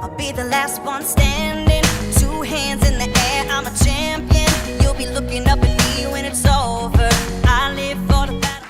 I'll be the last one standing. 2 hands in the air, I'm a champion. You'll be looking up at me when it's over. I live for the battle.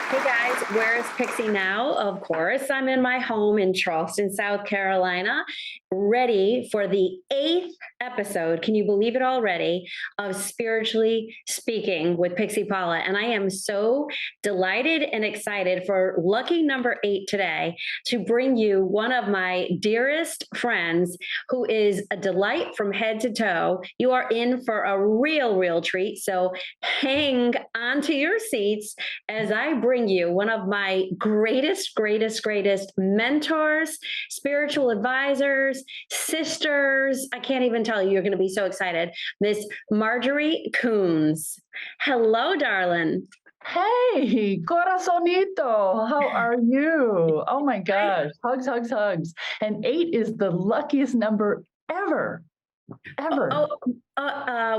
Hey guys, where's Pixie now? Of course, I'm in my home in Charleston, South Carolina, ready for the 8th episode. Can you believe it already? Of Spiritually Speaking with Pixie Paula. And I am so delighted and excited for lucky number 8 today to bring you one of my dearest friends who is a delight from head to toe. You are in for a real treat. So hang onto your seats as I bring you one of my greatest mentors, spiritual advisors, sisters. I can't even tell you, you're going to be so excited. Miss Marjorie Kouns. Hello, darling. Hey, corazonito, how are you? Oh my gosh, hugs. And 8 is the luckiest number ever.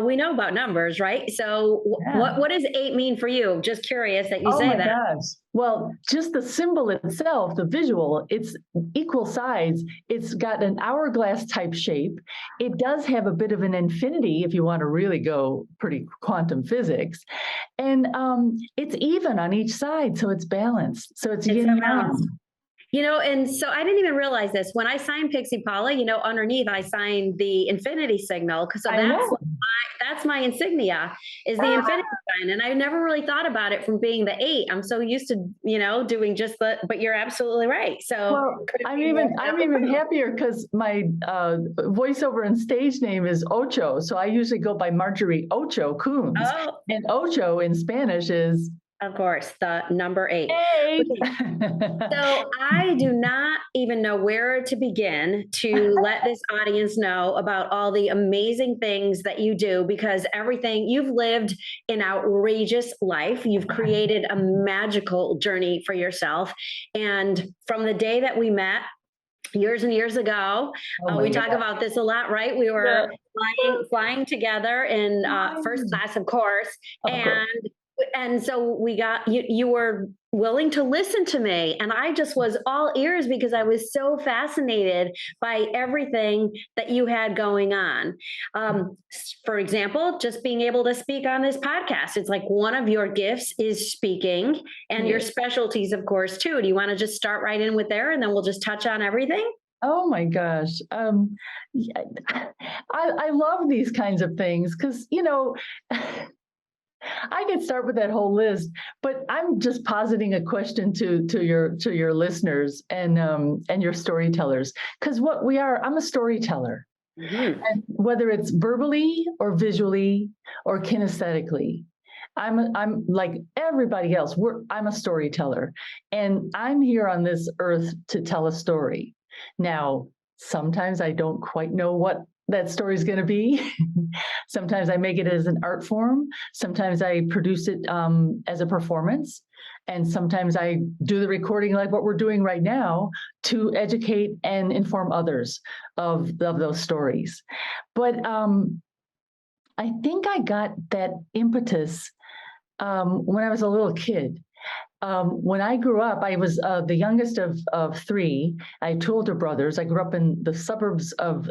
We know about numbers, right? So Yeah. what does 8 mean for you? Just curious that you say that. Oh my gosh. Well, just the symbol itself, the visual, it's equal sides. It's got an hourglass type shape. It does have a bit of an infinity if you want to really go pretty quantum physics. And it's even on each side, so it's balanced. So it's yin and yang. You know, and so I didn't even realize this. When I signed Pixie Paula, you know, underneath I signed the infinity signal because that's my insignia is the infinity sign. And I never really thought about it from being the 8. I'm so used to, you know, doing just but you're absolutely right. So well, I'm even happier because my voiceover and stage name is Ocho. So I usually go by Marjorie Ocho Kouns. Oh. And Ocho in Spanish is, of course, the number 8. Hey. So I do not even know where to begin to let this audience know about all the amazing things that you do, because you've lived an outrageous life. You've created a magical journey for yourself. And from the day that we met, years and years ago, we talk about this a lot, right? We were flying together in first class, of course. And so we got, you were willing to listen to me. And I just was all ears because I was so fascinated by everything that you had going on. For example, just being able to speak on this podcast. It's like one of your gifts is speaking and your specialties, of course, too. Do you want to just start right in with there and then we'll just touch on everything? Oh my gosh. I love these kinds of things because, you know, I could start with that whole list, but I'm just positing a question to your listeners and your storytellers, because I'm a storyteller, and whether it's verbally or visually or kinesthetically, I'm like everybody else. I'm a storyteller, and I'm here on this earth to tell a story. Now, sometimes I don't quite know what that story is going to be. Sometimes I make it as an art form. Sometimes I produce it as a performance. And sometimes I do the recording like what we're doing right now to educate and inform others of those stories. But I think I got that impetus when I was a little kid. When I grew up, I was the youngest of 3. I had 2 older brothers. I grew up in the suburbs of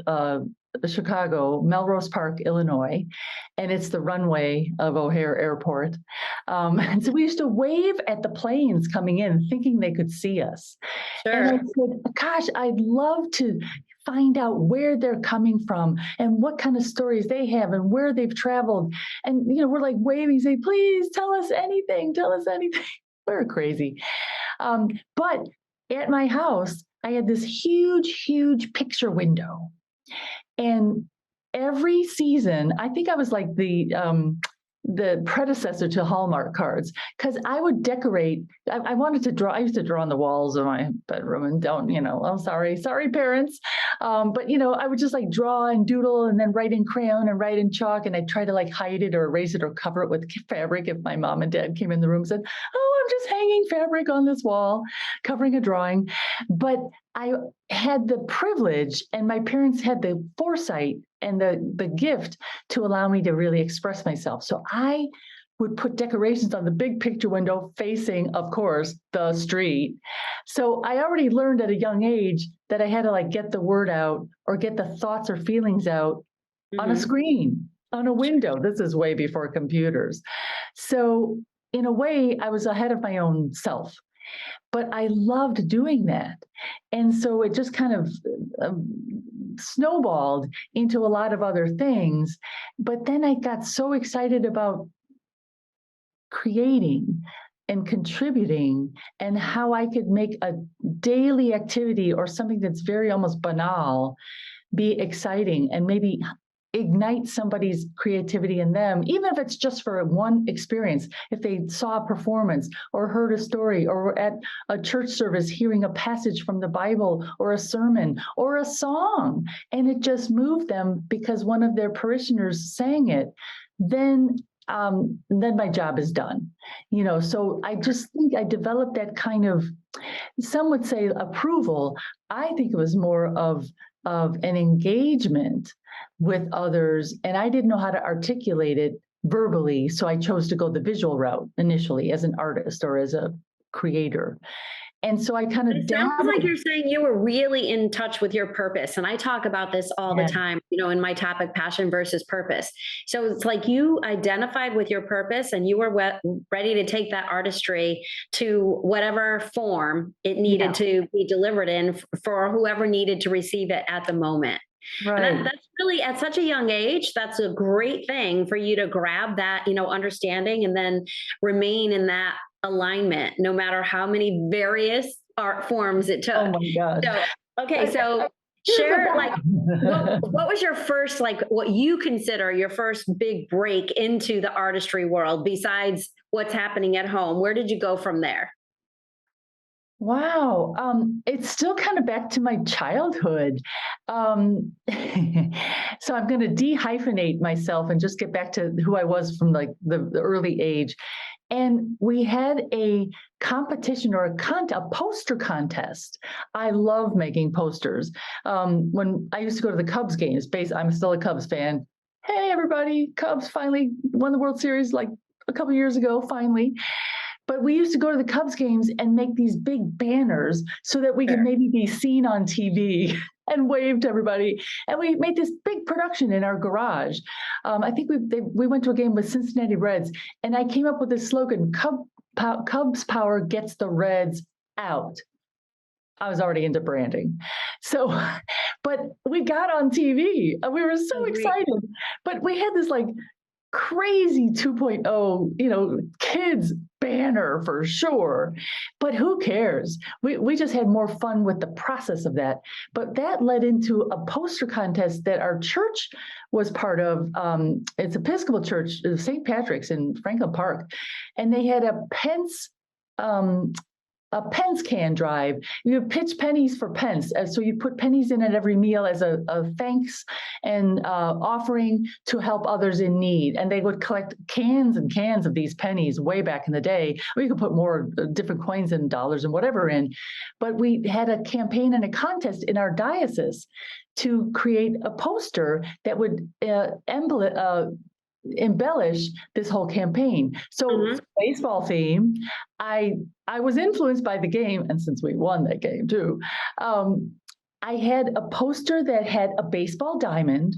Chicago, Melrose Park, Illinois, and it's the runway of O'Hare Airport. And so we used to wave at the planes coming in, thinking they could see us. Sure. And I said, gosh, I'd love to find out where they're coming from and what kind of stories they have and where they've traveled. And, you know, we're like waving, saying, please tell us anything. We're crazy. But at my house, I had this huge picture window. And every season, I think I was like the predecessor to Hallmark cards, because I would decorate. I wanted to draw. I used to draw on the walls of my bedroom, and I'm sorry, parents. But I would just like draw and doodle and then write in crayon and write in chalk, and I'd try to like hide it or erase it or cover it with fabric if my mom and dad came in the room and said, "Oh, I'm just hanging fabric on this wall, covering a drawing." But I had the privilege, and my parents had the foresight and the gift to allow me to really express myself. So I would put decorations on the big picture window facing, of course, the street. So I already learned at a young age that I had to like get the word out or get the thoughts or feelings out on a screen, on a window. This is way before computers. So in a way, I was ahead of my own self, but I loved doing that. And so it just kind of snowballed into a lot of other things. But then I got so excited about creating and contributing and how I could make a daily activity or something that's very almost banal be exciting and maybe ignite somebody's creativity in them, even if it's just for one experience. If they saw a performance or heard a story or were at a church service hearing a passage from the Bible or a sermon or a song, and it just moved them because one of their parishioners sang it, then my job is done. So I just think I developed that kind of, some would say approval. I think it was more of an engagement with others, and I didn't know how to articulate it verbally, so I chose to go the visual route initially as an artist or as a creator. And so I kind of It sounds like you're saying you were really in touch with your purpose. And I talk about this all the time, in my topic, passion versus purpose. So it's like you identified with your purpose and you were ready to take that artistry to whatever form it needed to be delivered in for whoever needed to receive it at the moment. Right. And that's really at such a young age, that's a great thing for you to grab that, understanding and then remain in that alignment, no matter how many various art forms it took. Oh my God. So, okay. So share what was your first, what you consider your first big break into the artistry world besides what's happening at home? Where did you go from there? Wow. It's still kind of back to my childhood. So I'm going to de-hyphenate myself and just get back to who I was from the early age. And we had a competition or a poster contest. I love making posters. When I used to go to the Cubs games, I'm still a Cubs fan. Hey, everybody, Cubs finally won the World Series like a couple years ago, finally. But we used to go to the Cubs games and make these big banners so that we could maybe be seen on TV and wave to everybody. And we made this big production in our garage. I think we went to a game with Cincinnati Reds, and I came up with this slogan, Cubs power gets the Reds out. I was already into branding. So, but we got on TV and we were so excited. But we had this crazy 2.0, kids banner for sure, but who cares? We just had more fun with the process of that. But that led into a poster contest that our church was part of. It's Episcopal Church, St. Patrick's in Franklin Park, and they had a pence can drive. You pitch pennies for pence. So you put pennies in at every meal as a thanks and offering to help others in need. And they would collect cans and cans of these pennies way back in the day. Or you could put more different coins and dollars and whatever in. But we had a campaign and a contest in our diocese to create a poster that would embellish this whole campaign. So baseball theme, I was influenced by the game, and since we won that game too, I had a poster that had a baseball diamond,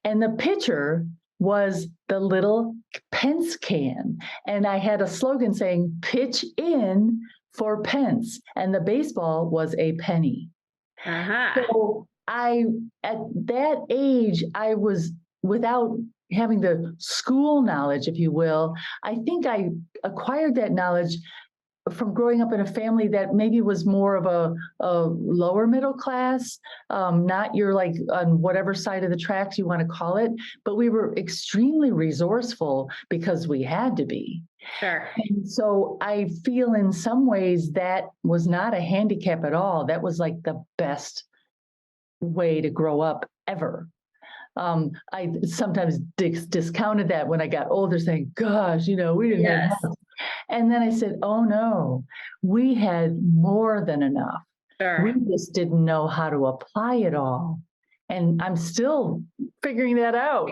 and the pitcher was the little pence can, and I had a slogan saying "Pitch in for pence," and the baseball was a penny. So at that age, I was without having the school knowledge, if you will. I think I acquired that knowledge from growing up in a family that maybe was more of a lower middle class, not your on whatever side of the tracks you want to call it, but we were extremely resourceful because we had to be. Sure. And so I feel in some ways that was not a handicap at all. That was the best way to grow up ever. I sometimes discounted that when I got older, saying, gosh, we didn't have enough. And then I said, oh no, we had more than enough. Sure. We just didn't know how to apply it all. And I'm still figuring that out.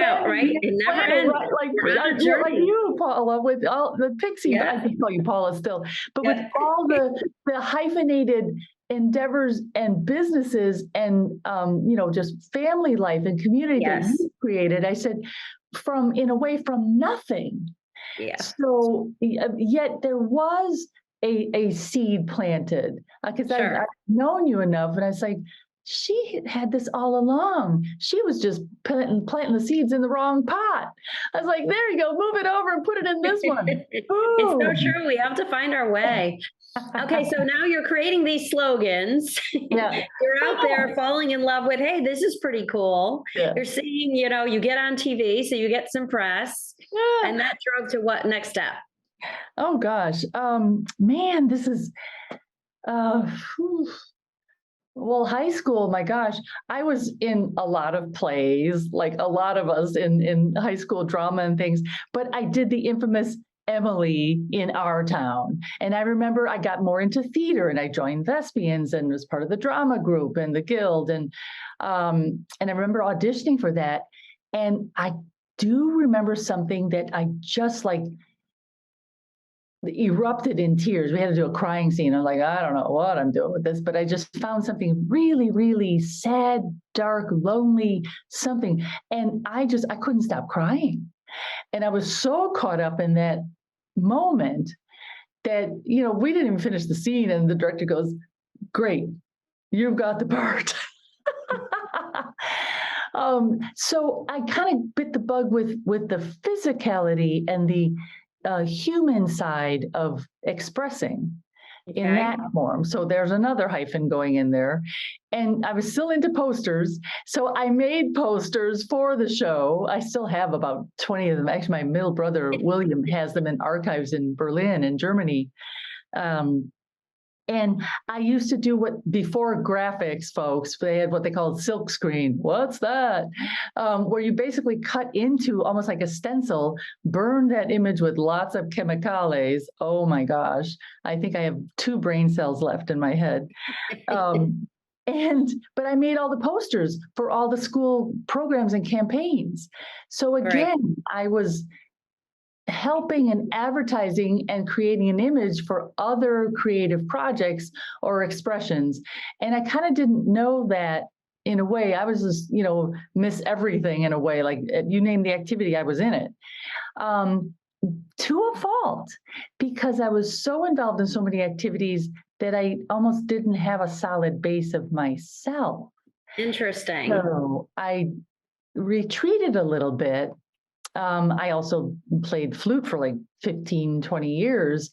out, right? It never ends. Like, We're on a like journey. you, Paula, with all the Pixie, Yeah. I can call you Paula still, but Yeah. with all the hyphenated endeavors and businesses and, just family life and community that Yes. you created, I said, in a way, from nothing. Yeah. So yet there was a seed planted, because Sure. I've known you enough, and I was like, she had this all along. She was just planting the seeds in the wrong pot. I was like, there you go, move it over and put it in this one. It's so true. We have to find our way. Okay, so now you're creating these slogans. Yeah. You're out there falling in love with, hey, this is pretty cool. Yeah. You're seeing, you get on TV, so you get some press. Yeah. And that drove to what next step? Oh gosh, man, this is, well, high school, my gosh, I was in a lot of plays, like a lot of us in high school drama and things, but I did the infamous Emily in our town. And I remember I got more into theater, and I joined Thespians and was part of the drama group and the guild. And I remember auditioning for that. And I do remember something that I just like erupted in tears. We had to do a crying scene. I'm like, I don't know what I'm doing with this, but I just found something really, really sad, dark, lonely, something. And I couldn't stop crying. And I was so caught up in that moment that, we didn't even finish the scene. And the director goes, great, you've got the part. So I kind of bit the bug with the physicality and the human side of expressing in that form. So there's another hyphen going in there. And I was still into posters. So I made posters for the show. I still have about 20 of them. Actually, my middle brother, William, has them in archives in Berlin and Germany. And I used to do before graphics, folks, they had what they called silk screen. What's that? Where you basically cut into almost like a stencil, burn that image with lots of chemicals. Oh my gosh. I think I have 2 brain cells left in my head. But I made all the posters for all the school programs and campaigns. So again, I was helping and advertising and creating an image for other creative projects or expressions. And I kind of didn't know that in a way. I was just, miss everything in a way, like you name the activity, I was in it. To a fault, because I was so involved in so many activities that I almost didn't have a solid base of myself. Interesting. So I retreated a little bit. I also played flute for like 15, 20 years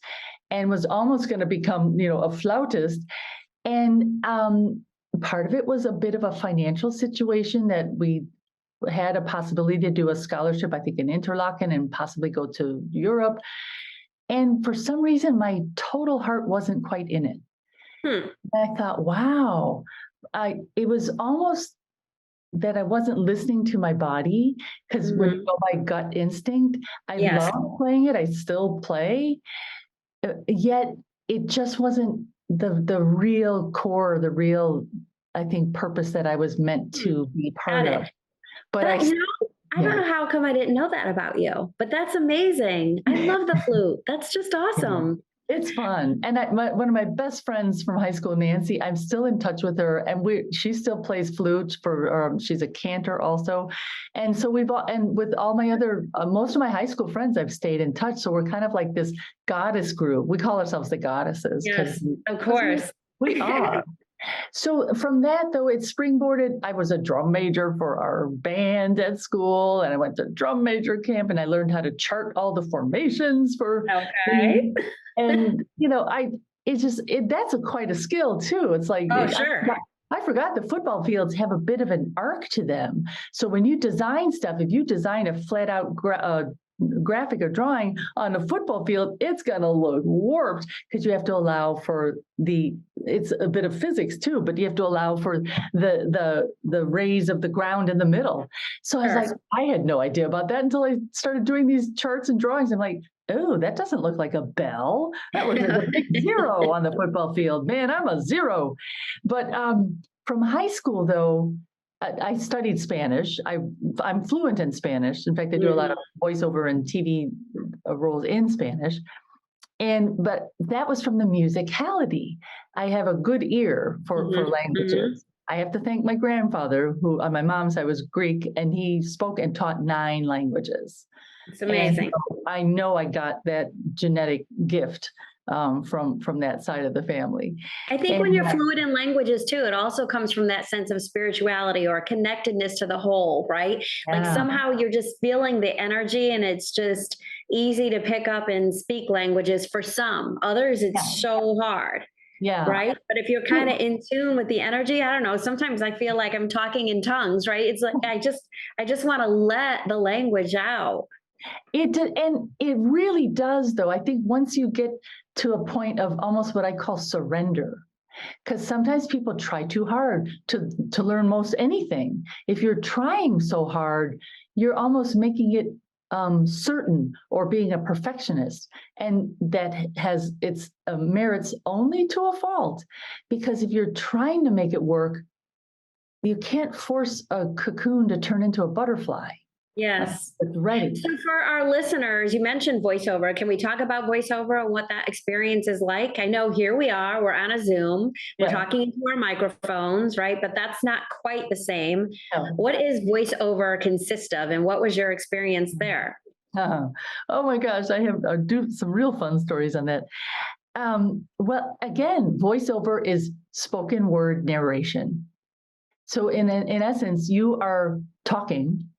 and was almost going to become, a flautist. And part of it was a bit of a financial situation that we had a possibility to do a scholarship, I think in Interlaken, and possibly go to Europe. And for some reason, my total heart wasn't quite in it. I thought, wow, it was almost that I wasn't listening to my body, because when you go by gut instinct, I love playing it. I still play, yet it just wasn't the real core, the real, I think, purpose that I was meant to be part of. But I don't know how come I didn't know that about you, but that's amazing. I love the flute. That's just awesome. It's fun. And one of my best friends from high school, Nancy, I'm still in touch with her, and she still plays flute she's a cantor also. And so and with all my other, most of my high school friends, I've stayed in touch. So we're kind of like this goddess group. We call ourselves the goddesses. Yes, of course. We are. So from that, though, it springboarded. I was a drum major for our band at school, and I went to drum major camp, and I learned how to chart all the formations for. Okay. And that's quite a skill too. It's like, sure. I forgot the football fields have a bit of an arc to them. So when you design stuff, if you design a flat out graphic or drawing on a football field, it's going to look warped, because you have to allow for it's a bit of physics too, but you have to allow for the rays of the ground in the middle. So I was like, I had no idea about that until I started doing these charts and drawings. I'm like, oh, that doesn't look like a bell. That was a big 0 on the football field. Man, I'm a 0. But from high school, though, I studied Spanish. I'm fluent in Spanish. In fact, I do a lot of voiceover and TV roles in Spanish. But that was from the musicality. I have a good ear for languages. I have to thank my grandfather, who on my mom's side was Greek, and he spoke and taught 9 languages. It's amazing. And so I know I got that genetic gift from that side of the family. I think when you're fluent in languages too, it also comes from that sense of spirituality or connectedness to the whole, right? Like somehow you're just feeling the energy, and it's just easy to pick up and speak languages for some. Others, it's so hard. Yeah. Right. But if you're kind of in tune with the energy, I don't know, sometimes I feel like I'm talking in tongues, right? It's like, I just want to let the language out. And it really does, though. I think once you get to a point of almost what I call surrender, because sometimes people try too hard to learn most anything. If you're trying so hard, you're almost making it certain or being a perfectionist, and that has its merits only to a fault, because if you're trying to make it work, you can't force a cocoon to turn into a butterfly. Yes. It's ready. So for our listeners, you mentioned voiceover. Can we talk about voiceover and what that experience is like? I know here we are, we're on a Zoom, we're talking into our microphones, right? But that's not quite the same. No. What is voiceover consist of, and what was your experience there? Oh my gosh, I do some real fun stories on that. Well, again, voiceover is spoken word narration. So in essence, you are talking,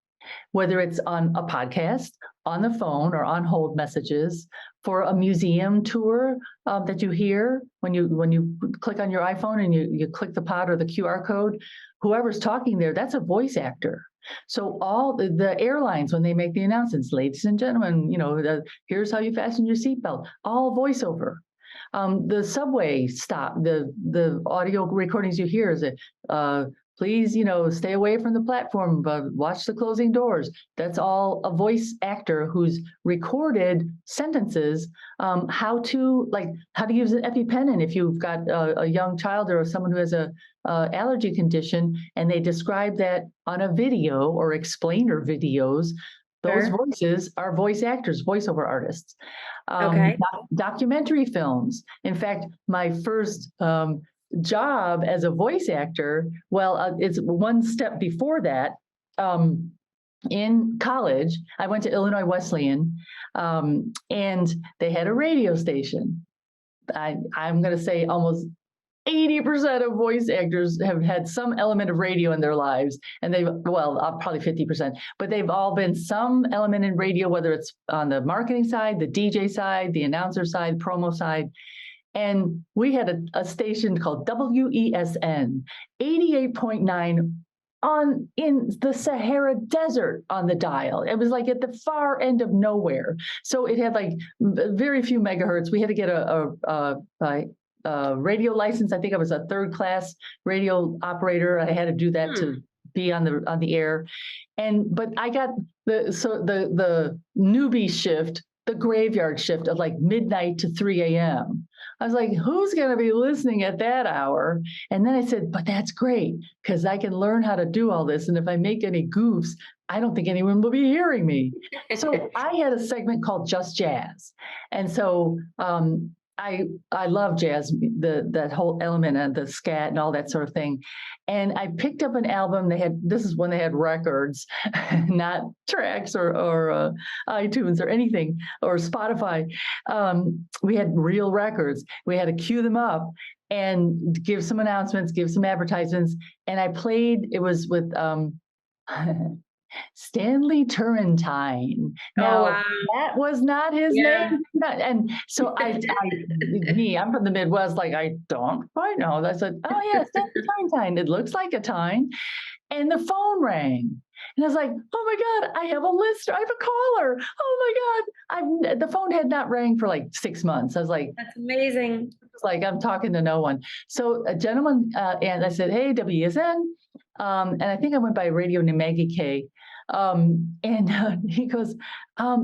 whether it's on a podcast, on the phone, or on hold messages, for a museum tour that you hear when you click on your iPhone and you click the pod or the QR code, whoever's talking there, that's a voice actor. So all the airlines, when they make the announcements, ladies and gentlemen, here's how you fasten your seatbelt, all voiceover. The subway stop, the audio recordings you hear is please, stay away from the platform, but watch the closing doors. That's all a voice actor who's recorded sentences, how to use an EpiPen if you've got a young child or someone who has a allergy condition, and they describe that on a video or explainer videos. Those voices are voice actors, voiceover artists. Documentary films. In fact, my first job as a voice actor, it's one step before that. In college, I went to Illinois Wesleyan, and they had a radio station. I'm going to say almost 80% of voice actors have had some element of radio in their lives, and probably 50%, but they've all been some element in radio, whether it's on the marketing side, the DJ side, the announcer side, promo side. And we had a station called WESN, 88.9 in the Sahara Desert on the dial. It was like at the far end of nowhere. So it had like very few megahertz. We had to get a radio license. I think I was a third class radio operator. I had to do that to be on the air. But I got the newbie shift, the graveyard shift of like midnight to 3 a.m. I was like, who's going to be listening at that hour? And then I said, but that's great, because I can learn how to do all this. And if I make any goofs, I don't think anyone will be hearing me. So I had a segment called Just Jazz. And so I love jazz, that whole element and the scat and all that sort of thing. And I picked up an album. This is when they had records, not tracks or iTunes or anything, or Spotify. We had real records. We had to cue them up and give some announcements, give some advertisements. And I played, it was with Stanley Turrentine. Now, that was not his name. And so I'm from the Midwest, like, I don't quite know. I said, oh yeah, Stanley Turrentine. It looks like a tine. And the phone rang. And I was like, oh my God, I have a listener. I have a caller. Oh my God. The phone had not rang for like 6 months. I was like, that's amazing. It's like, I'm talking to no one. So a gentleman, and I said, hey, WSN. And I think I went by radio named Maggie K. He goes,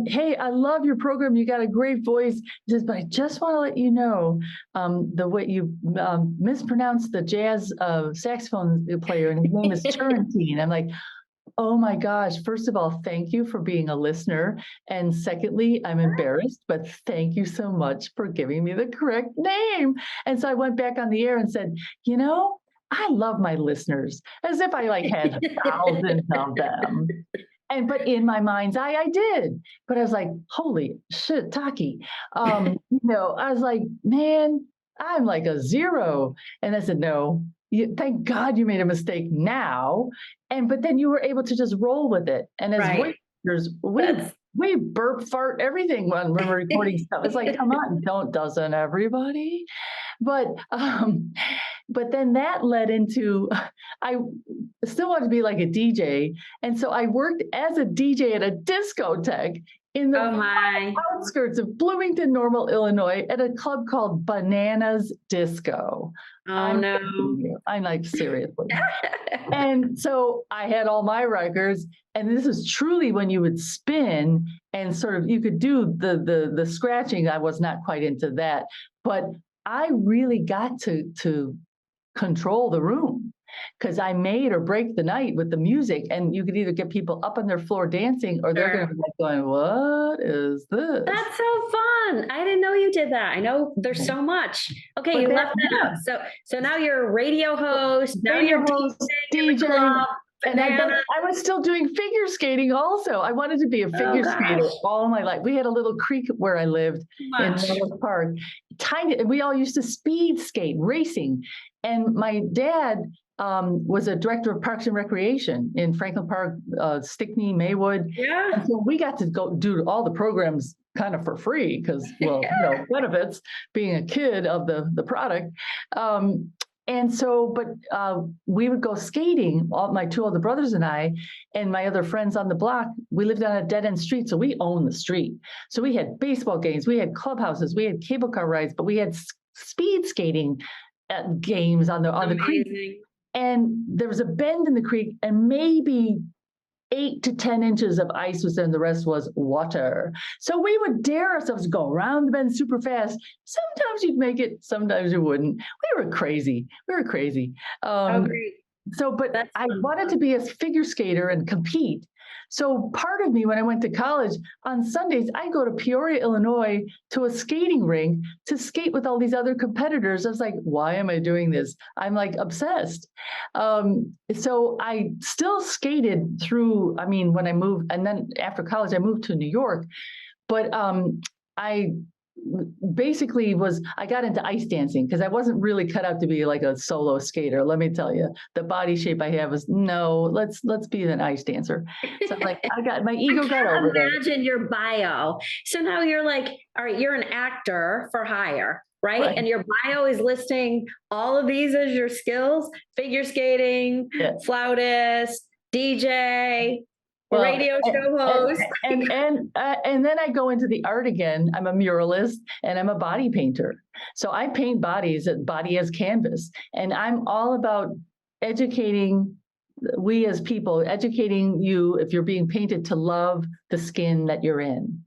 hey, I love your program. You got a great voice. He says, but I just want to let you know the way you mispronounced the jazz saxophone player, and his name is Turrentine. I'm like, oh my gosh, first of all, thank you for being a listener. And secondly, I'm embarrassed, but thank you so much for giving me the correct name. And so I went back on the air and said, I love my listeners, as if I had thousands of them. But in my mind's eye, I did. But I was like, holy shit, Taki. I was like, man, I'm like a zero. And I said, no, thank God you made a mistake now. But then you were able to just roll with it. And as voiceovers, we burp, fart, everything when we're recording stuff. It's like, come on, doesn't everybody? But then that led into, I still wanted to be like a DJ. And so I worked as a DJ at a discotheque in the outskirts of Bloomington, Normal, Illinois, at a club called Bananas Disco. I'm like, seriously. And so I had all my records, and this is truly when you would spin and sort of, you could do the scratching. I was not quite into that, but I really got to control the room, because I made or break the night with the music, and you could either get people up on their floor dancing, or they're going to be going, what is this? That's so fun. I didn't know you did that. I know there's so much. Okay, but you left that up. So now you're a radio host, now you're DJ. And I was still doing figure skating also. I wanted to be a figure skater all my life. We had a little creek where I lived in Norwood Park. Tiny, we all used to speed skate, racing. And my dad was a director of Parks and Recreation in Franklin Park, Stickney, Maywood. Yeah. And so we got to go do all the programs kind of for free because, benefits being a kid of the product. And so, we would go skating, all my two older brothers and I, and my other friends on the block. We lived on a dead-end street, so we owned the street. So we had baseball games, we had clubhouses, we had cable car rides, but we had speed skating games on the creek. And there was a bend in the creek, and maybe 8 to 10 inches of ice was there, and the rest was water. So we would dare ourselves to go around the bend super fast. Sometimes you'd make it, sometimes you wouldn't. We were crazy. I wanted to be a figure skater and compete. So part of me, when I went to college, on Sundays, I go to Peoria, Illinois, to a skating rink to skate with all these other competitors. I was like, why am I doing this? I'm like obsessed. So I still skated through, when I moved, and then after college, I moved to New York. But I basically I got into ice dancing because I wasn't really cut out to be like a solo skater. Let me tell you, the body shape I have is let's be an ice dancer. So I'm like, my ego got over there. Imagine your bio. So now you're like, all right, you're an actor for hire, right? And your bio is listing all of these as your skills: figure skating, flautist, DJ, radio show host. And then I go into the art again. I'm a muralist and I'm a body painter. So I paint body as canvas. And I'm all about educating we as people, educating you, if you're being painted, to love the skin that you're in.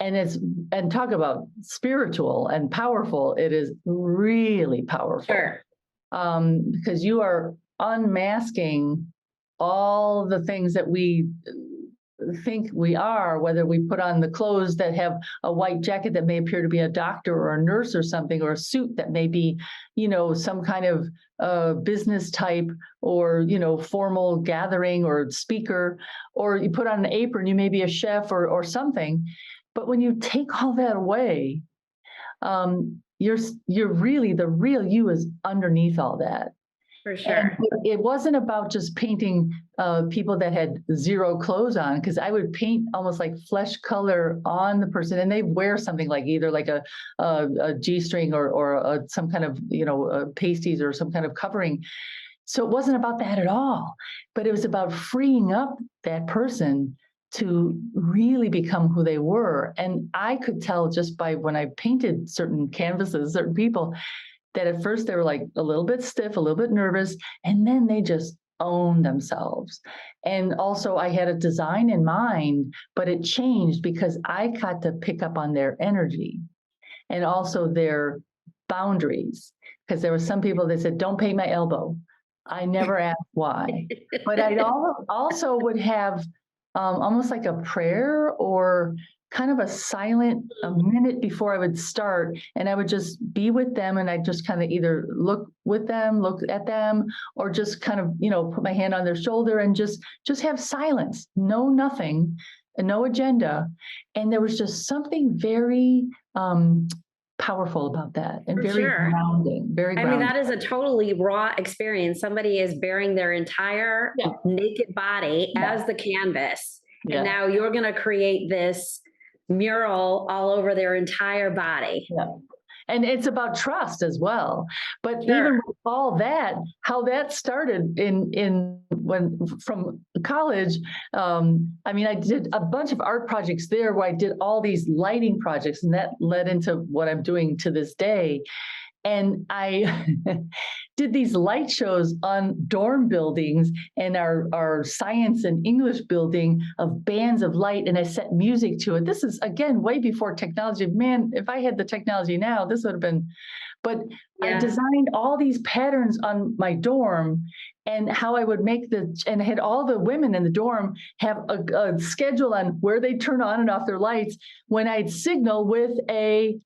And talk about spiritual and powerful. It is really powerful. Sure. Because you are unmasking all the things that we think we are, whether we put on the clothes that have a white jacket that may appear to be a doctor or a nurse or something, or a suit that may be, some kind of business type or, formal gathering or speaker, or you put on an apron, you may be a chef or something. But when you take all that away, you're really, the real you is underneath all that. For sure. And it wasn't about just painting people that had zero clothes on, because I would paint almost like flesh color on the person, and they wear something like either like a G-string or some kind of pasties or some kind of covering. So it wasn't about that at all, but it was about freeing up that person to really become who they were. And I could tell just by when I painted certain canvases, certain people, that at first they were like a little bit stiff, a little bit nervous, and then they just own themselves. And also I had a design in mind, but it changed because I got to pick up on their energy and also their boundaries. Because there were some people that said, don't paint my elbow. I never asked why. But I also would have almost like a prayer or kind of a silent a minute before I would start, and I would just be with them, and I'd just kind of either look at them, or just kind of, put my hand on their shoulder and just have silence, no nothing, and no agenda. And there was just something very powerful about that, and very grounding, very grounding. I mean, that is a totally raw experience. Somebody is bearing their entire naked body as the canvas. And now you're going to create this mural all over their entire body. Yeah. And it's about trust as well. But even with all that, how that started from college, I mean, I did a bunch of art projects there where I did all these lighting projects, and that led into what I'm doing to this day. And I did these light shows on dorm buildings and our science and English building of bands of light, and I set music to it. This is, again, way before technology. Man, if I had the technology now, this would have been, but I designed all these patterns on my dorm, and how I would make and I had all the women in the dorm have a schedule on where they turn on and off their lights when I'd signal with a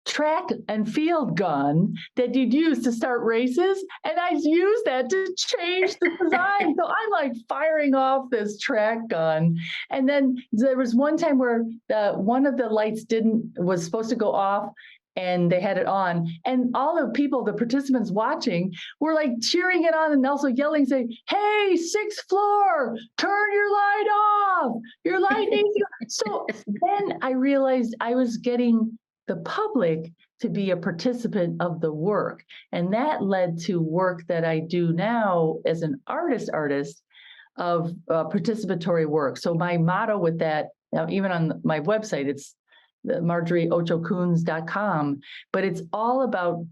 track and field gun that you'd use to start races, and I use that to change the design. So I'm like firing off this track gun, and then there was one time where one of the lights was supposed to go off, and they had it on, and all the people, the participants watching, were like cheering it on and also yelling, saying, "Hey, 6th floor, turn your light off. Your light needs to go." So then I realized I was getting the public to be a participant of the work. And that led to work that I do now as an artist of participatory work. So my motto with that, even on my website, it's MarjorieOchoKouns.com, but it's all about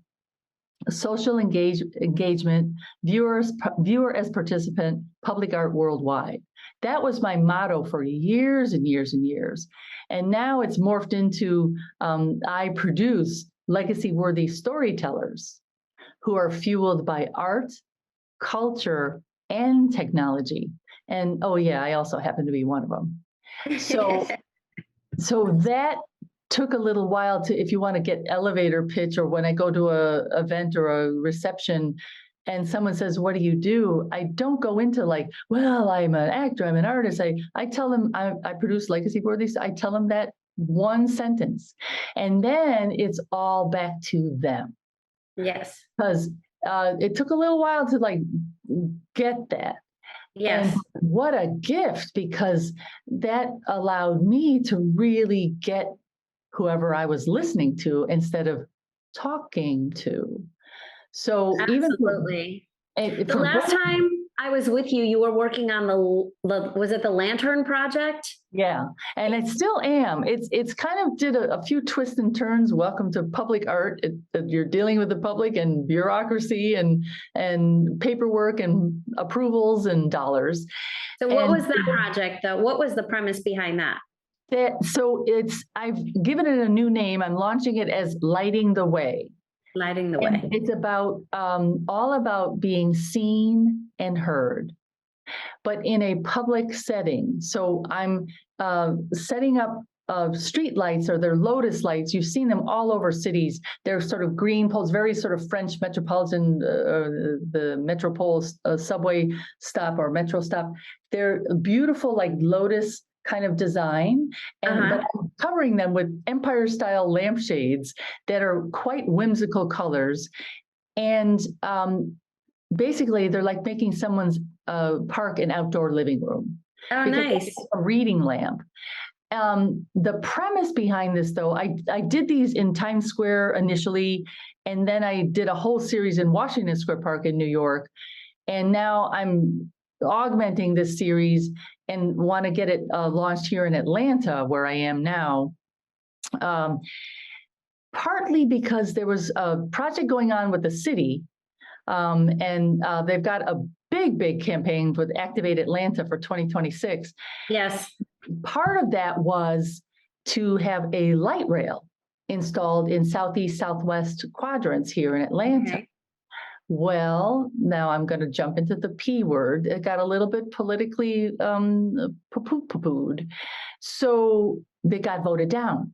social engagement, viewer as participant, public art worldwide. That was my motto for years and years and years. And now it's morphed into, I produce legacy-worthy storytellers who are fueled by art, culture, and technology. And I also happen to be one of them. So that took a little while if you want to get elevator pitch, or when I go to a event or a reception and someone says, "What do you do?" I don't go into like, "Well, I'm an actor, I'm an artist." I tell them I produce legacy worthy. I tell them that one sentence, and then it's all back to them. Yes. Because it took a little while to like get that. Yes. And what a gift, because that allowed me to really get whoever I was listening to instead of talking to. So absolutely. The last time I was with you, you were working on was it the Lantern Project? Yeah, and I still am. It's kind of did a few twists and turns. Welcome to public art. You're dealing with the public and bureaucracy and paperwork and approvals and dollars. So what was that project though? What was the premise behind that? I've given it a new name. I'm launching it as Lighting the Way. Lighting the Way. It's about all about being seen and heard, but in a public setting. So I'm setting up street lights, or they're Lotus Lights. You've seen them all over cities. They're sort of green poles, very sort of French metropolitan, the Metropole subway stop or metro stop. They're beautiful, like lotus kind of design, and but I'm covering them with empire-style lampshades that are quite whimsical colors, and basically they're like making someone's park an outdoor living room. Oh, nice! A reading lamp. The premise behind this, though, I did these in Times Square initially, and then I did a whole series in Washington Square Park in New York, and now I'm augmenting this series and want to get it launched here in Atlanta, where I am now. Partly because there was a project going on with the city And they've got a big campaign with Activate Atlanta for 2026. Yes. Part of that was to have a light rail installed in southeast, southwest quadrants here in Atlanta. Okay. Well, now I'm going to jump into the P word. It got a little bit politically poo-pooed. So they got voted down.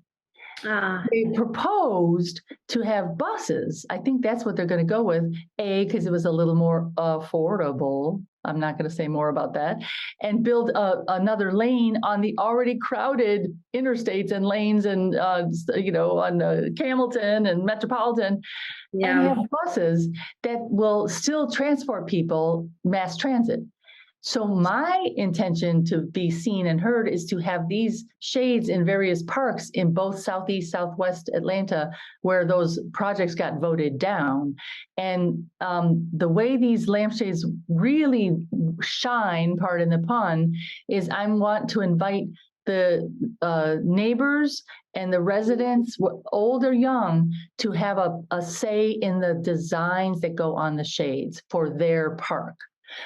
They proposed to have buses. I think that's what they're going to go with. Because it was a little more affordable. I'm not going to say more about that. And build another lane on the already crowded interstates and lanes and, on Camilton and Metropolitan. Yeah. And have buses that will still transport people, mass transit. So my intention to be seen and heard is to have these shades in various parks in both Southeast, Southwest Atlanta, where those projects got voted down. And the way these lampshades really shine, pardon the pun, is I want to invite the neighbors and the residents, old or young, to have a say in the designs that go on the shades for their park.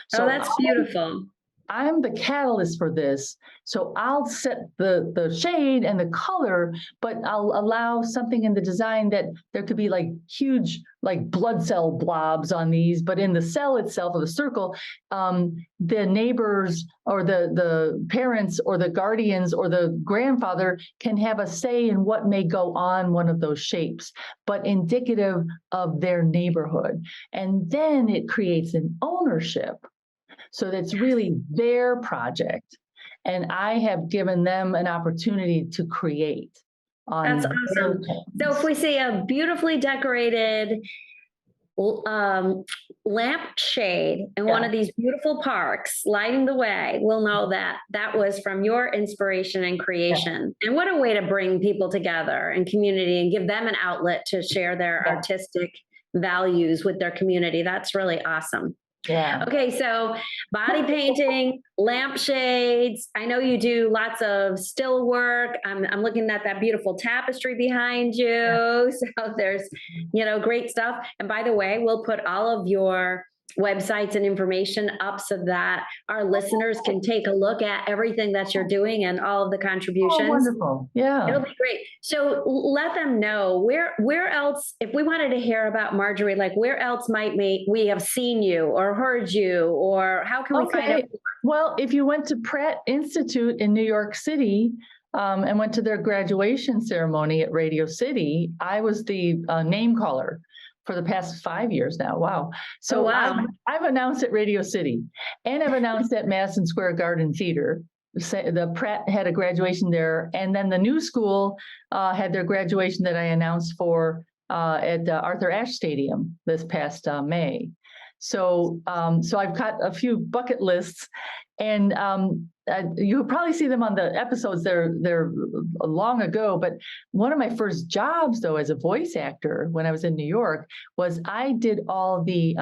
So that's beautiful. I'm the catalyst for this. So I'll set the shade and the color, but I'll allow something in the design that there could be like huge, like blood cell blobs on these, but in the cell itself of the circle, the neighbors or the parents or the guardians or the grandfather can have a say in what may go on one of those shapes, but indicative of their neighborhood. And then it creates an ownership. So that's really their project. And I have given them an opportunity to create. That's awesome. So if we see a beautifully decorated lamp shade in one of these beautiful parks lighting the way, we'll know that that was from your inspiration and creation. And what a way to bring people together and community and give them an outlet to share their artistic values with their community. That's really awesome. Yeah. Okay, so body painting, lampshades. I know you do lots of still work. I'm looking at that beautiful tapestry behind you. So there's, great stuff. And by the way, we'll put all of your websites and information up so that our listeners can take a look at everything that you're doing and all of the contributions. Oh, wonderful. Yeah. It'll be great. So let them know where else, if we wanted to hear about Marjorie, like where else might we have seen you or heard you, or how can we find out? Well, if you went to Pratt Institute in New York City, and went to their graduation ceremony at Radio City, I was the name caller for the past 5 years now. Wow. So I've announced at Radio City and I've announced at Madison Square Garden Theater. The Pratt had a graduation there. And then the New School had their graduation that I announced for at Arthur Ashe Stadium this past May. So I've got a few bucket lists, and you'll probably see them on the episodes. They're long ago, but one of my first jobs, though, as a voice actor when I was in New York, was I did all the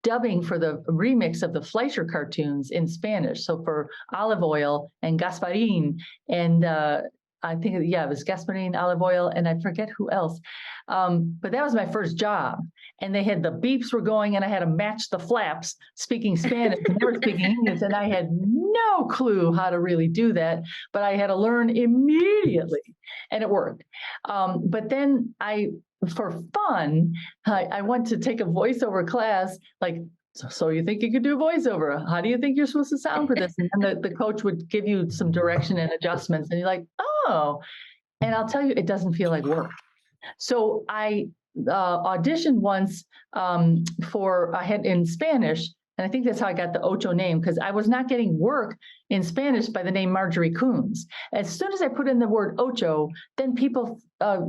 dubbing for the remix of the Fleischer cartoons in Spanish. So for Olive Oil and Gasparin, and I think, it was Gasparin, Olive Oil, and I forget who else. But that was my first job. And they had the beeps were going, and I had to match the flaps speaking Spanish. And they were speaking English, and I had no clue how to really do that. But I had to learn immediately, and it worked. But then for fun, I went to take a voiceover class, like, so you think you could do voiceover? How do you think you're supposed to sound for this? And then the coach would give you some direction and adjustments, and you're like, oh. And I'll tell you, it doesn't feel like work. So I auditioned once I had in Spanish, and I think that's how I got the Ocho name, because I was not getting work in Spanish by the name Marjorie Kouns. As soon as I put in the word Ocho, then people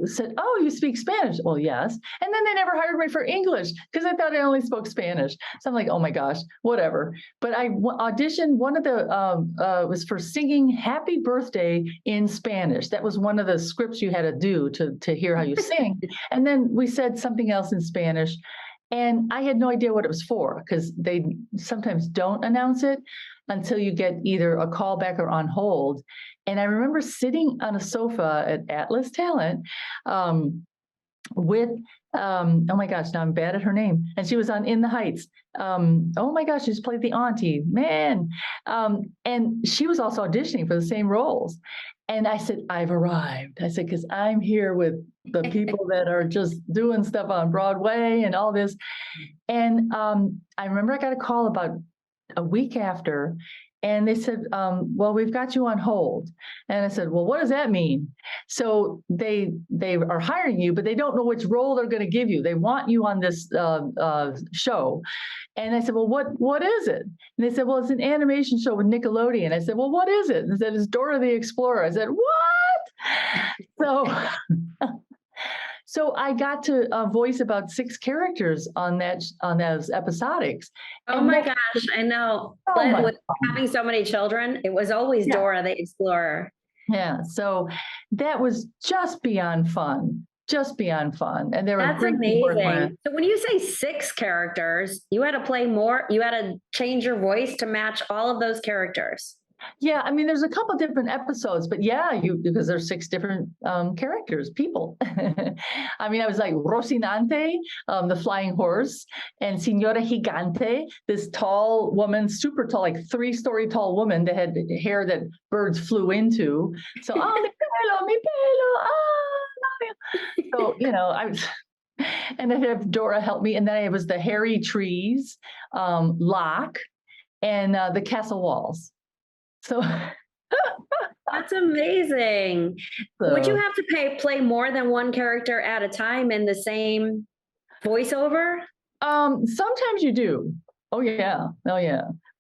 said, oh, you speak Spanish? Well, yes. And then they never hired me for English because I thought I only spoke Spanish. So I'm like, oh my gosh, whatever. But I auditioned, one of the, was for singing Happy Birthday in Spanish. That was one of the scripts you had to do to hear how you sing. And then we said something else in Spanish. And I had no idea what it was for, because they sometimes don't announce it until you get either a call back or on hold. And I remember sitting on a sofa at Atlas Talent with oh my gosh, now I'm bad at her name, and she was on In the Heights. Oh my gosh, she's played the auntie, man. And she was also auditioning for the same roles. And I said, I've arrived. I said, because I'm here with the people that are just doing stuff on Broadway and all this. And I remember I got a call about a week after, and they said, well, we've got you on hold. And I said, well, what does that mean? So they are hiring you, but they don't know which role they're going to give you. They want you on this show. And I said, well, what is it? And they said, well, it's an animation show with Nickelodeon. I said, well, what is it? And they said, it's Dora the Explorer. I said, what? So I got to voice about 6 characters on those episodics. Oh my gosh, I know. But with having so many children, it was always Dora the Explorer. Yeah, so that was just beyond fun. And there were That's amazing. So when you say 6 characters, you had to play more, you had to change your voice to match all of those characters. Yeah, I mean, there's a couple different episodes, but yeah, because there's 6 different characters, people. I mean, I was like Rocinante, the flying horse, and Signora Gigante, this tall woman, super tall, like 3-story tall woman that had hair that birds flew into. So, mi pelo, So, I was, and I have Dora help me, and then I was the hairy trees, Locke, and the castle walls. So that's amazing. Would you have to play more than one character at a time in the same voiceover? Sometimes you do. Oh yeah.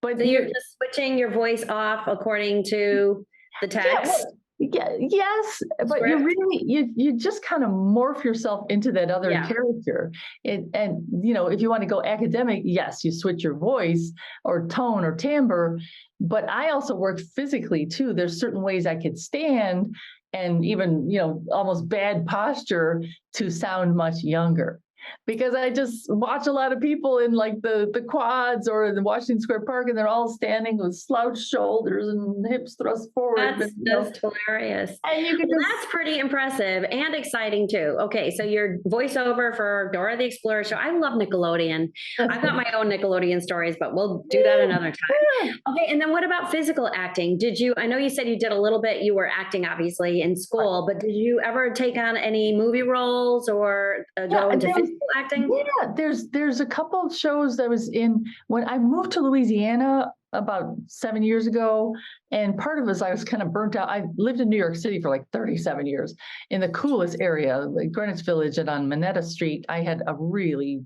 But so you're just switching your voice off according to the text. Yes, but you just kind of morph yourself into that other character. And if you want to go academic, yes, you switch your voice or tone or timbre. But I also work physically too. There's certain ways I could stand and even, almost bad posture to sound much younger. Because I just watch a lot of people in like the quads or in the Washington Square Park, and they're all standing with slouched shoulders and hips thrust forward. That's hilarious. And that's pretty impressive and exciting too. Okay, so your voiceover for Dora the Explorer show. I love Nickelodeon. I've got my own Nickelodeon stories, but we'll do that another time. Okay, and then what about physical acting? I know you said you did a little bit, you were acting obviously in school, but did you ever take on any movie roles or go into physical acting? Yeah, there's a couple of shows that I was in when I moved to Louisiana about 7 years ago, and part of it was I was kind of burnt out. I lived in New York City for like 37 years in the coolest area, like Greenwich Village, and on Minetta Street, I had a really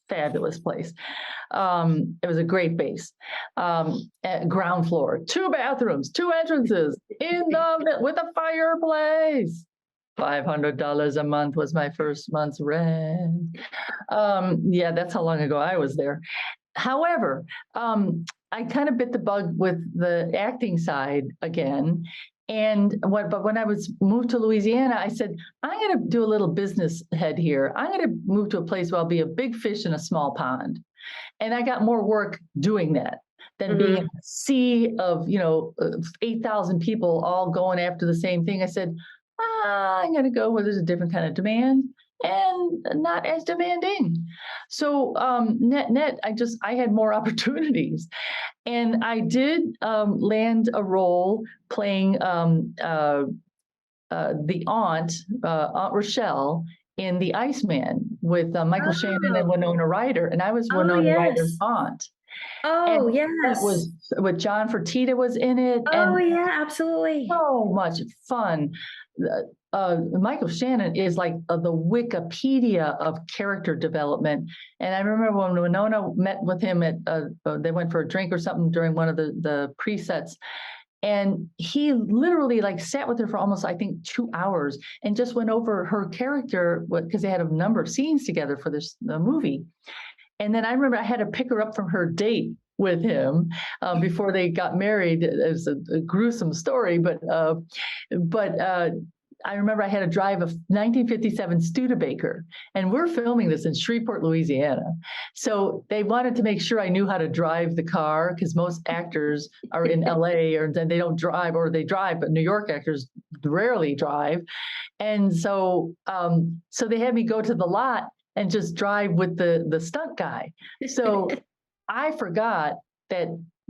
fabulous place. It was a great base. At ground floor, 2 bathrooms, 2 entrances with a fireplace. $500 a month was my first month's rent. Yeah, that's how long ago I was there. However, I kind of bit the bug with the acting side again. But when I was moved to Louisiana, I said, I'm going to do a little business head here. I'm going to move to a place where I'll be a big fish in a small pond. And I got more work doing that than being in a sea of, 8,000 people all going after the same thing. I said, I'm going to go where there's a different kind of demand and not as demanding. So net, I had more opportunities. And I did land a role playing the Aunt Rochelle in The Iceman with Michael Shannon and Winona Ryder. And I was Winona Ryder's aunt. Oh, and yes. That was with John Fertitta was in it. Oh, yeah, absolutely. So much fun. Michael Shannon is like the Wikipedia of character development. And I remember when Winona met with him they went for a drink or something during one of the presets. And he literally sat with her for almost, I think, 2 hours and just went over her character because they had a number of scenes together for the movie. And then I remember I had to pick her up from her date with him before they got married. It was a gruesome story, but I remember I had to drive a 1957 Studebaker, and we're filming this in Shreveport, Louisiana. So they wanted to make sure I knew how to drive the car, because most actors are in LA or then they don't drive, or they drive, but New York actors rarely drive. And so, so they had me go to the lot and just drive with the stunt guy. So I forgot that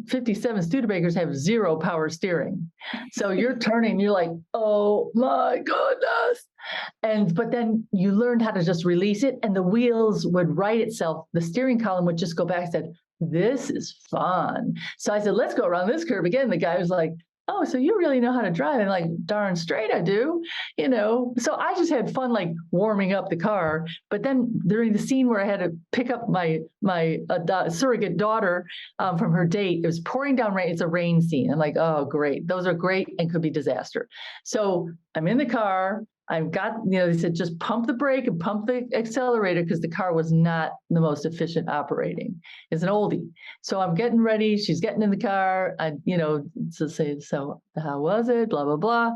57 Studebakers have 0 power steering. So you're turning, you're like, oh my goodness. But then you learned how to just release it, and the wheels would right itself. The steering column would just go back and said, this is fun. So I said, let's go around this curve again. The guy was like, oh, so you really know how to drive? And like, darn straight I do, you know. So I just had fun, like warming up the car. But then during the scene where I had to pick up my surrogate daughter from her date, it was pouring down rain. It's a rain scene. I'm like, oh, great. Those are great and could be disaster. So I'm in the car. I've got, you know, they said, just pump the brake and pump the accelerator, because the car was not the most efficient operating. It's an oldie. So I'm getting ready. She's getting in the car. I, you know, to say, so how was it? Blah, blah, blah.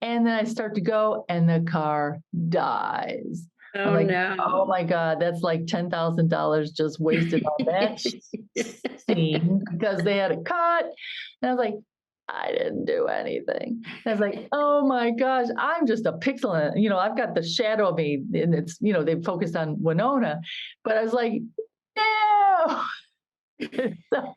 And then I start to go and the car dies. Oh, I'm like, no. oh my God, that's like $10,000 just wasted on that scene because they had a cut. And I was like, I didn't do anything. And I was like, oh my gosh, I'm just a pixel. And, you know, I've got the shadow of me, and it's, you know, they focused on Winona, but I was like, no. So,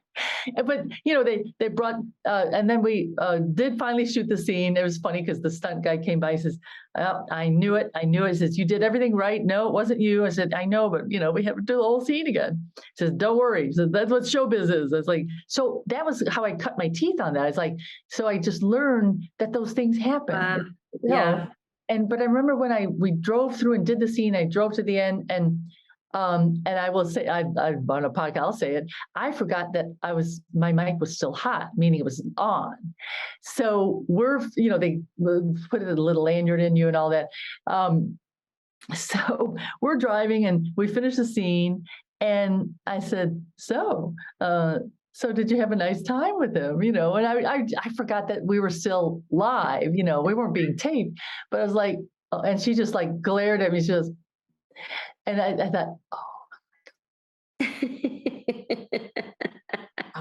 but you know, they brought and then we did finally shoot the scene. It was funny because the stunt guy came by and says, oh, I knew it. He says, you did everything right. No, it wasn't you. I said, I know, but you know, we have to do the whole scene again. He says, don't worry. He says, that's what showbiz is. I was like, so that was how I cut my teeth on that. It's like, so I just learned that those things happen. Yeah. But I remember when we drove through and did the scene, I drove to the end, and I will say, I on a podcast, I'll say it. I forgot that my mic was still hot, meaning it was on. So you know, they put a little lanyard in you and all that. So we're driving and we finished the scene, and I said, so did you have a nice time with him? You know, and I forgot that we were still live, you know, we weren't being taped, but I was like, and she just like glared at me. She goes, and I thought, oh,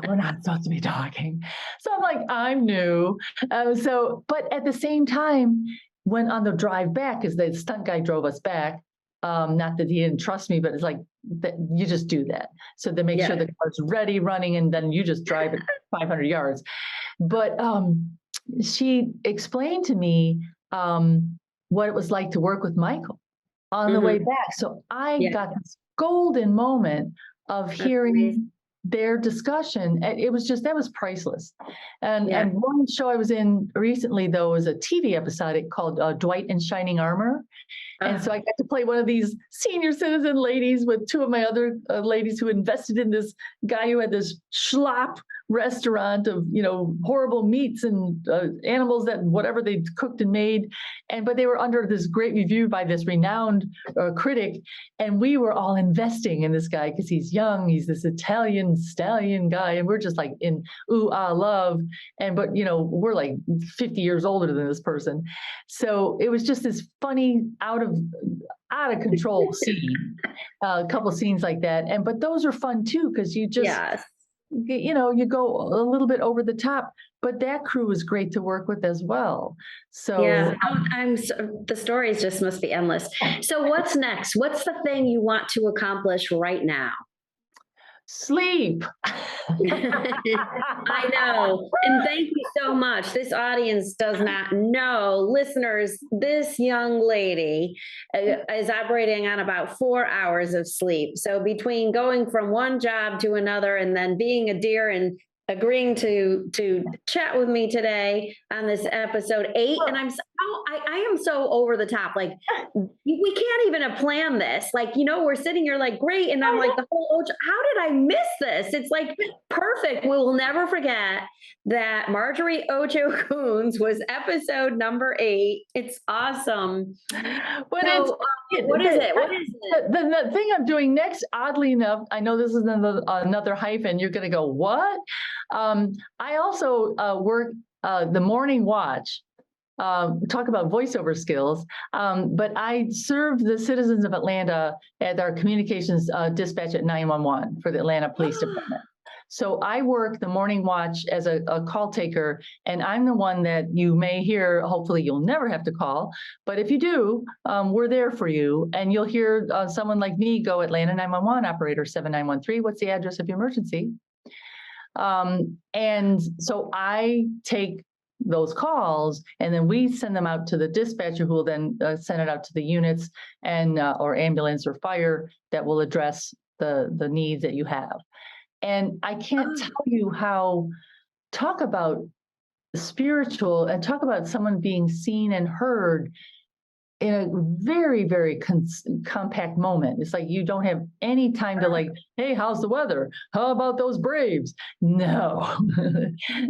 we're not supposed to be talking. So I'm like, I'm new. But at the same time, when on the drive back, because the stunt guy drove us back, not that he didn't trust me, but it's like, that you just do that. So they make sure the car's ready, running, and then you just drive it 500 yards. But she explained to me what it was like to work with Michael on the way back. So I got this golden moment of hearing their discussion. And it was that was priceless. And one show I was in recently, though, was a TV episodic called Dwight and Shining Armor. And so I got to play one of these senior citizen ladies with two of my other ladies who invested in this guy who had this schlop restaurant of, you know, horrible meats and animals that whatever they cooked and made. But they were under this great review by this renowned critic. And we were all investing in this guy because he's young. He's this Italian stallion guy. And we're just like in love. But, you know, we're like 50 years older than this person. So it was just this funny, out of control scene, a couple scenes like that. But those are fun too, because you just, you know, you go a little bit over the top, but that crew was great to work with as well. So the stories just must be endless. So what's next? What's the thing you want to accomplish right now? Sleep. I know. And thank you so much. This audience does not know. Listeners, this young lady is operating on about 4 hours of sleep. So between going from one job to another and then being a dear and agreeing to chat with me today on this episode 8. And I am so over the top. Like, we can't even plan this. Like, you know, we're sitting here like, great. And I'm like, how did I miss this? It's like perfect. We will never forget that Marjorie Ocho Kouns was episode number 8. It's awesome. What is it? The thing I'm doing next, oddly enough, I know this is another hyphen. You're going to go, what? I also work the morning watch talk about voiceover skills. But I serve the citizens of Atlanta at our communications dispatch at 911 for the Atlanta Police Department. So I work the morning watch as a call taker, and I'm the one that you may hear. Hopefully you'll never have to call, but if you do, we're there for you. And you'll hear someone like me go, Atlanta 911 operator 7913, what's the address of your emergency? And so I take those calls, and then we send them out to the dispatcher, who will then send it out to the units and or ambulance or fire that will address the needs that you have. And I can't tell you how, talk about spiritual and talk about someone being seen and heard in a very, very compact moment. It's like you don't have any time to like, hey, how's the weather? How about those Braves? No,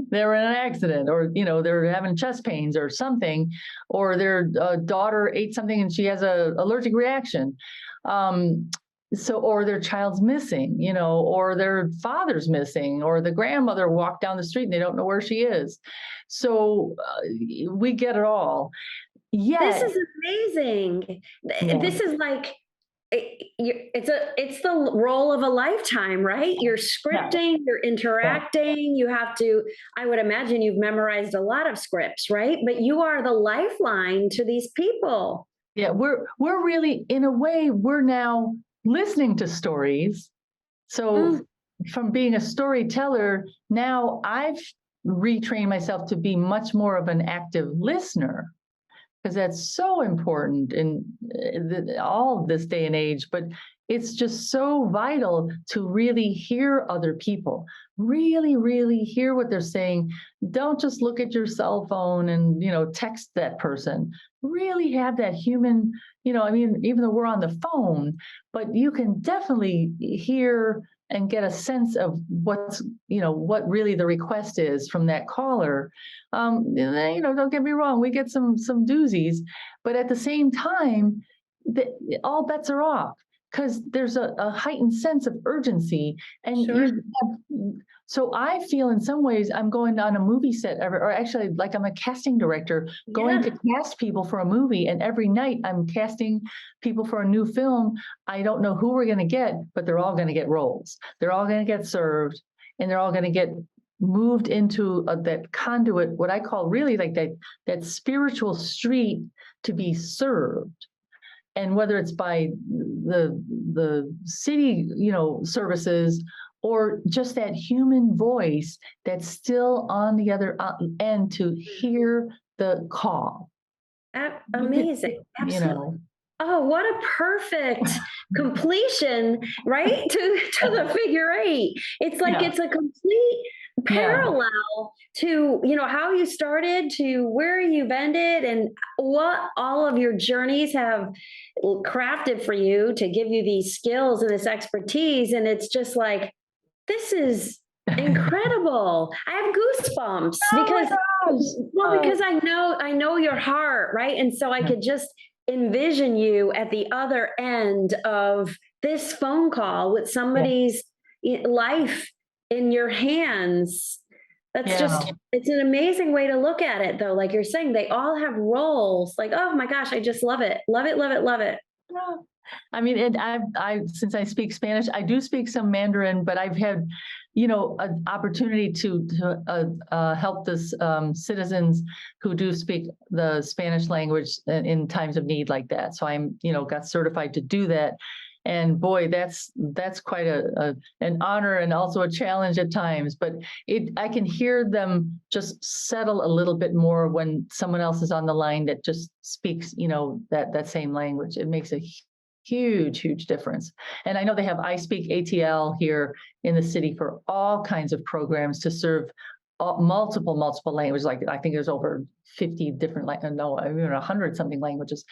they're in an accident, or, you know, they're having chest pains or something, or their daughter ate something and she has a allergic reaction. So, or their child's missing, you know, or their father's missing, or the grandmother walked down the street and they don't know where she is. So we get it all. Yeah. This is amazing. Yeah. This is like, it's the role of a lifetime, right? You're scripting, you're interacting, you have to, I would imagine you've memorized a lot of scripts, right? But you are the lifeline to these people. Yeah, we're really, in a way, we're now listening to stories. So from being a storyteller, now I've retrained myself to be much more of an active listener, because that's so important in all this day and age. But it's just so vital to really hear other people, really, really hear what they're saying. Don't just look at your cell phone and, you know, text that person. Really have that human, you know, I mean, even though we're on the phone, but you can definitely hear and get a sense of what's, you know, what really the request is from that caller. You know, don't get me wrong, we get some doozies, but at the same time, all bets are off, because there's a heightened sense of urgency. And so I feel in some ways I'm going on a movie set, or actually like I'm a casting director going to cast people for a movie. And every night I'm casting people for a new film. I don't know who we're going to get, but they're all going to get roles. They're all going to get served, and they're all going to get moved into that conduit, what I call really like that spiritual street to be served. And whether it's by the city, you know, services, or just that human voice that's still on the other end to hear the call. Amazing. You know. Oh, what a perfect completion, right? To the figure eight. It's like it's a complete parallel to, you know, how you started to where you've ended, and what all of your journeys have crafted for you to give you these skills and this expertise. And it's just like, this is incredible. I have goosebumps because I know your heart, right? And so I could just envision you at the other end of this phone call with somebody's life in your hands. That's just, it's an amazing way to look at it, though. Like you're saying, they all have roles. Like, oh my gosh, I just love it. Love it, love it, love it. Yeah. I mean, and I since I speak Spanish, I do speak some Mandarin, but I've had, you know, an opportunity to help this citizens who do speak the Spanish language in times of need like that. So I'm, you know, got certified to do that. And boy, that's quite an honor, and also a challenge at times. But I can hear them just settle a little bit more when someone else is on the line that just speaks, you know, that same language. It makes a huge difference. And I know they have I Speak ATL here in the city for all kinds of programs to serve multiple languages. Like I think there's over 50 different, even 100 something languages.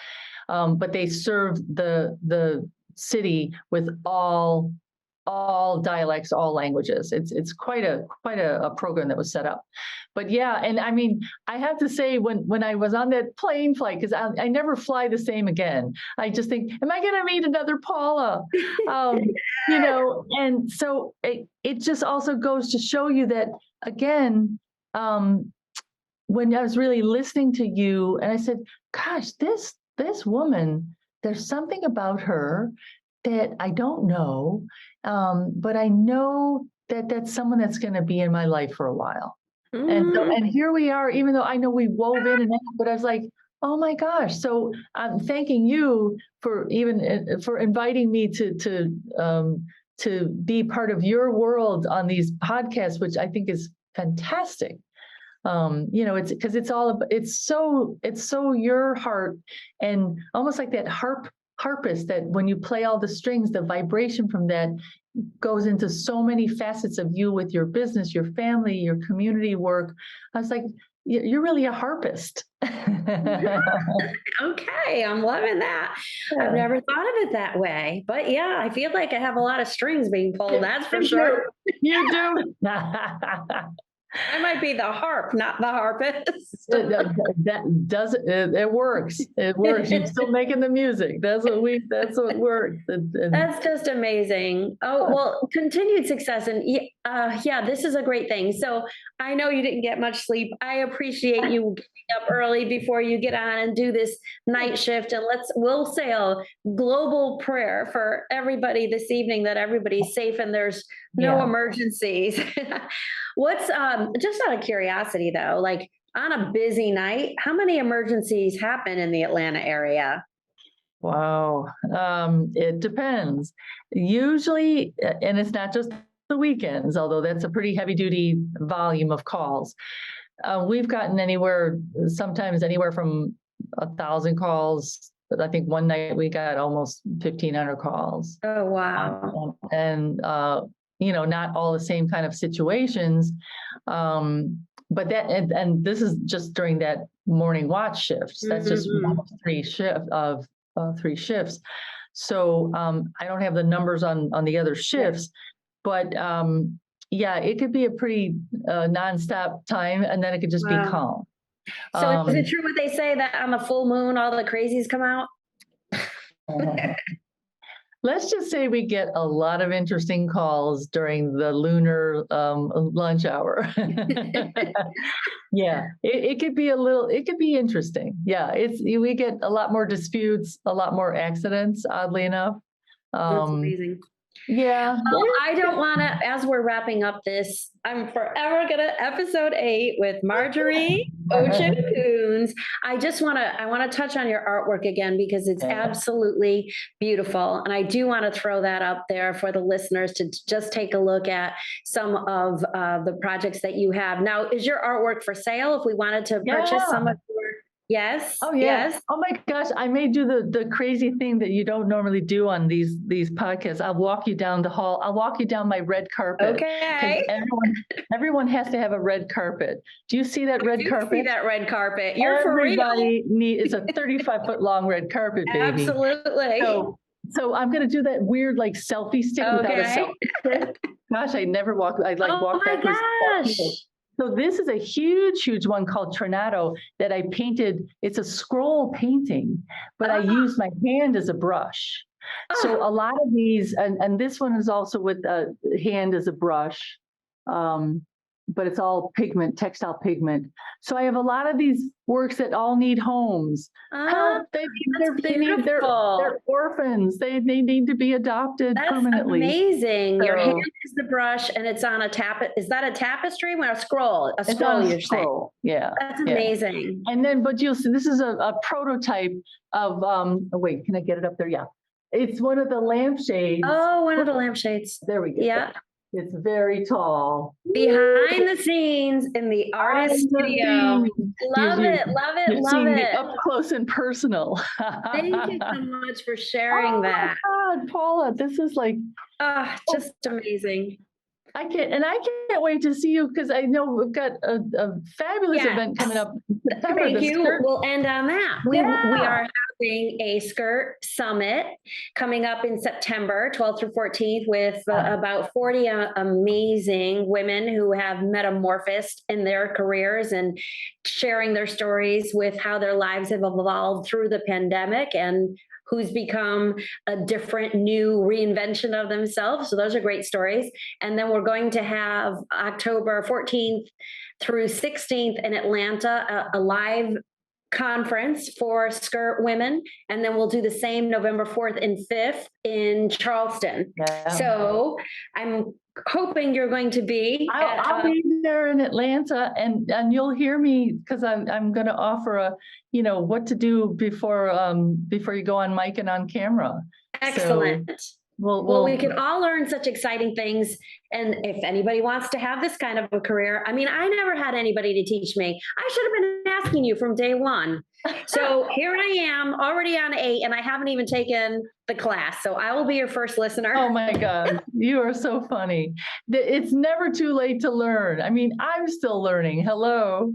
But they serve the city with all dialects, all languages. It's quite a program that was set up. But yeah, and I mean, I have to say, when I was on that plane flight, because I never fly the same again. I just think, am I going to meet another Paula? You know, and so it just also goes to show you that, again, when I was really listening to you, and I said, gosh, this woman, there's something about her that I don't know, but I know that that's someone that's going to be in my life for a while. And here we are, even though I know we wove in and out, but I was like, oh my gosh. So I'm thanking you for for inviting me to be part of your world on these podcasts, which I think is fantastic. It's because it's so your heart, and almost like that harpist, that when you play all the strings, the vibration from that goes into so many facets of you with your business, your family, your community work. I was like, you're really a harpist. Okay, I'm loving that. I've never thought of it that way, but yeah, I feel like I have a lot of strings being pulled. That's for sure. You do. I might be the harp, not the harpist. That does it works. It works. You're still making the music. That's what works. That's just amazing. Oh, well, continued success. And this is a great thing. So I know you didn't get much sleep. I appreciate you getting up early before you get on and do this night shift. And we'll say a global prayer for everybody this evening, that everybody's safe and there's no emergencies. What's just out of curiosity though, like on a busy night, how many emergencies happen in the Atlanta area? Wow. It depends. Usually, and it's not just the weekends, although that's a pretty heavy duty volume of calls. We've gotten sometimes anywhere from 1,000 calls. But I think one night we got almost 1,500 calls. Oh, wow. And not all the same kind of situations. But that, and this is just during that morning watch shifts. That's just one of 3 shifts. So I don't have the numbers on the other shifts, but it could be a pretty nonstop time, and then it could just be calm. So is it true what they say, that on the full moon, all the crazies come out? Let's just say we get a lot of interesting calls during the lunar lunch hour. It could be it could be interesting. Yeah, we get a lot more disputes, a lot more accidents, oddly enough. That's amazing. Yeah. I don't want to, as we're wrapping up this, I'm forever going to episode 8 with Marjorie Ocho Kouns. I want to touch on your artwork again, because it's absolutely beautiful. And I do want to throw that up there for the listeners to just take a look at some of the projects that you have. Now, is your artwork for sale if we wanted to purchase some of your? Yes. Oh, yeah. Yes. Oh my gosh. I may do the crazy thing that you don't normally do on these podcasts. I'll walk you down the hall. I'll walk you down my red carpet. Okay. Everyone has to have a red carpet. Do you see that red carpet? I see that red carpet. You're for real. It's a 35-foot long red carpet, baby. Absolutely. So I'm going to do that weird selfie stick without a selfie stick. Gosh, I never walk. I walk backwards. Oh my gosh. So this is a huge one called Tornado that I painted. It's a scroll painting, but I used my hand as a brush. So a lot of these, and this one is also with a hand as a brush, but it's all pigment, textile pigment. So I have a lot of these works that all need homes. They're orphans. They need to be adopted permanently. Amazing. Your hand is the brush, and it's on a is that a tapestry or a scroll? A scroll, you're saying. Yeah. That's amazing. And then, but you'll see, this is a prototype of, wait, can I get it up there? Yeah. It's one of the lampshades. Oh, one of the lampshades. There we go. Yeah. It's very tall. Behind the scenes in the artist studio. Love it. Up close and personal. Thank you so much for sharing that. God, Paula, this is just amazing. I can't wait to see you, because I know we've got a fabulous event coming up in September. Thank you. We'll end on that. We are having a skirt summit coming up in September 12th through 14th with about 40 amazing women who have metamorphosed in their careers and sharing their stories with how their lives have evolved through the pandemic. And who's become a different new reinvention of themselves. So those are great stories. And then we're going to have October 14th through 16th in Atlanta, a live conference for skirt women, and then we'll do the same November 4th and 5th in Charleston. Yeah. So I'm hoping you're going to be. I'll be there in Atlanta, and you'll hear me, because I'm going to offer what to do before you go on mic and on camera. Excellent. So well, we can all learn such exciting things. And if anybody wants to have this kind of a career, I mean, I never had anybody to teach me. I should have been asking you from day one. So here I am already on 8, and I haven't even taken the class. So I will be your first listener. Oh my God, you are so funny. It's never too late to learn. I mean, I'm still learning. Hello,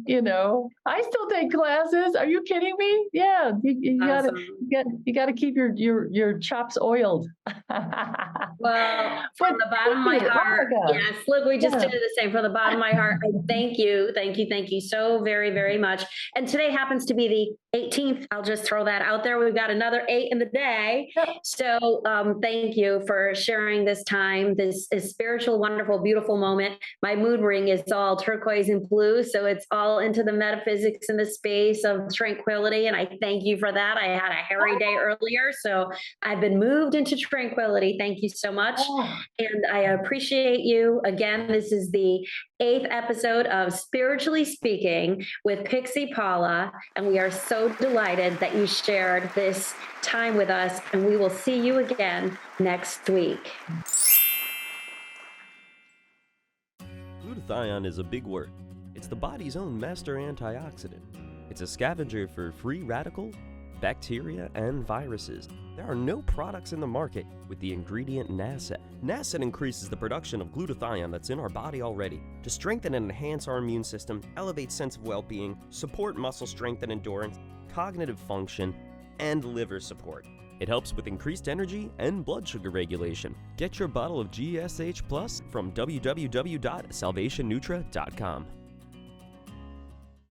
I still take classes. Are you kidding me? Yeah, you got to keep your chops oiled. Well, from the bottom of my heart, yes. Look, we just did the same. From the bottom of my heart, I thank you so very, very much. And today happens to be the 18th. I'll just throw that out there. We've got another 8 in the day. So thank you for sharing this time. This is spiritual, wonderful, beautiful moment. My mood ring is all turquoise and blue. So it's all into the metaphysics and the space of tranquility. And I thank you for that. I had a hairy day earlier, so I've been moved into tranquility. Thank you so much. And I appreciate you. Again, this is the 8th episode of Spiritually Speaking with Pixie Paula. And we are so delighted that you shared this time with us, and we will see you again next week. Glutathione is a big word. It's the body's own master antioxidant. It's a scavenger for free radicals, bacteria, and viruses. There are no products in the market with the ingredient NASET. NASET increases the production of glutathione that's in our body already to strengthen and enhance our immune system, elevate sense of well-being, support muscle strength and endurance, cognitive function, and liver support. It helps with increased energy and blood sugar regulation. Get your bottle of GSH Plus from www.salvationnutra.com.